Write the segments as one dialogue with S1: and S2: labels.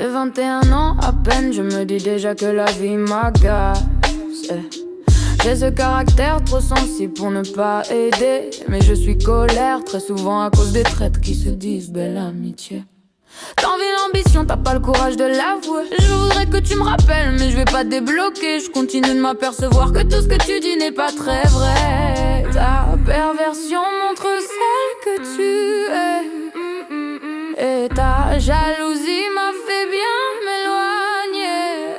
S1: J'ai 21 ans à peine, je me dis déjà que la vie m'agace. J'ai ce caractère trop sensible pour ne pas aider, mais je suis colère très souvent à cause des traîtres qui se disent belle amitié. T'envies l'ambition, t'as pas le courage de l'avouer. Je voudrais que tu me rappelles, mais je vais pas te débloquer. Je continue de m'apercevoir que tout ce que tu dis n'est pas très vrai. Ta perversion montre celle que tu es, et ta jalousie m'a fait bien m'éloigner.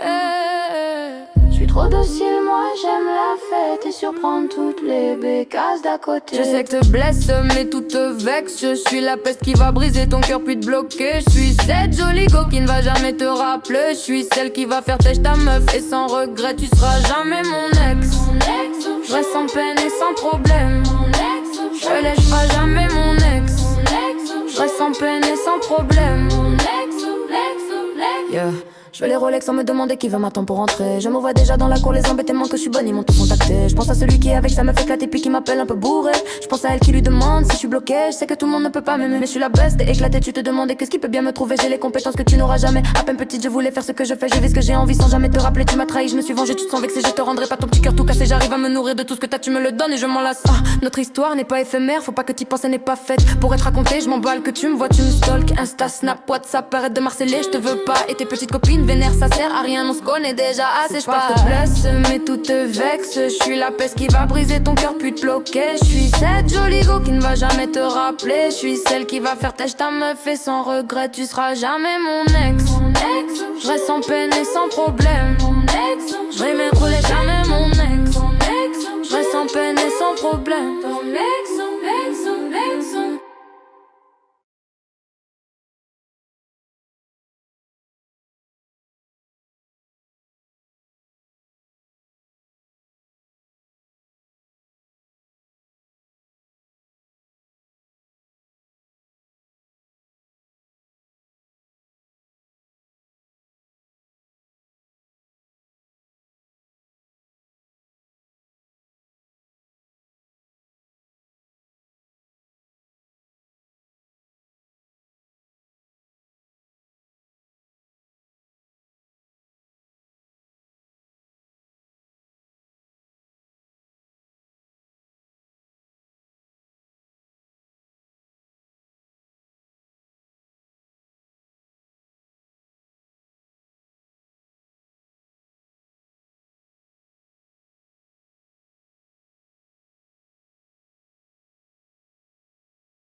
S1: Je suis trop docile, moi j'aime la fête et surprendre toutes les bécasses d'à côté. Je sais que te blesse mais tout te vexe. Je suis la peste qui va briser ton cœur puis te bloquer. Je suis cette jolie go qui ne va jamais te rappeler. Je suis celle qui va faire têche ta meuf et sans regret tu seras jamais mon ex. Je reste sans peine et sans problème. Je lècherai jamais mon ex. Je reste sans peine et sans problème. Yeah. Je veux les Rolex sans me demander qui veut m'attendre pour rentrer. Je me vois déjà dans la cour, les embêtements que je suis bonne, ils m'ont tout contacté. Je pense à celui qui est avec sa meuf éclatée puis qui m'appelle un peu bourré. Je pense à elle qui lui demande si je suis bloqué. Je sais que tout le monde ne peut pas m'aimer, mais je suis la best et éclatée. Tu te demandais qu'est-ce qui peut bien me trouver. J'ai les compétences que tu n'auras jamais. À peine petite je voulais faire ce que je fais. Je vis ce que j'ai envie sans jamais te rappeler. Tu m'as trahi, je me suis vengée, tu te sens vexé. Je te rendrai pas ton petit cœur tout cassé. J'arrive à me nourrir de tout ce que t'as, tu me le donnes et je m'en lasse. Notre histoire n'est pas éphémère, faut pas que t'y penses, elle n'est pas faite pour être racontée. Je m'emballe que tu me vois, tu me stalk. Insta, Snap, WhatsApp, arrête de marceler. Je te veux pas et tes petites copines vénèrent, ça sert à rien, on se connaît déjà assez. Je pas te blesse mais tout te vexe. Je suis la peste qui va briser ton cœur puis te bloquer. Je suis cette jolie go qui ne va jamais te rappeler. Je suis celle qui va faire têche ta meuf et sans regret tu seras jamais mon ex. Je reste sans peine et sans problème. Je vais m'écrouler jamais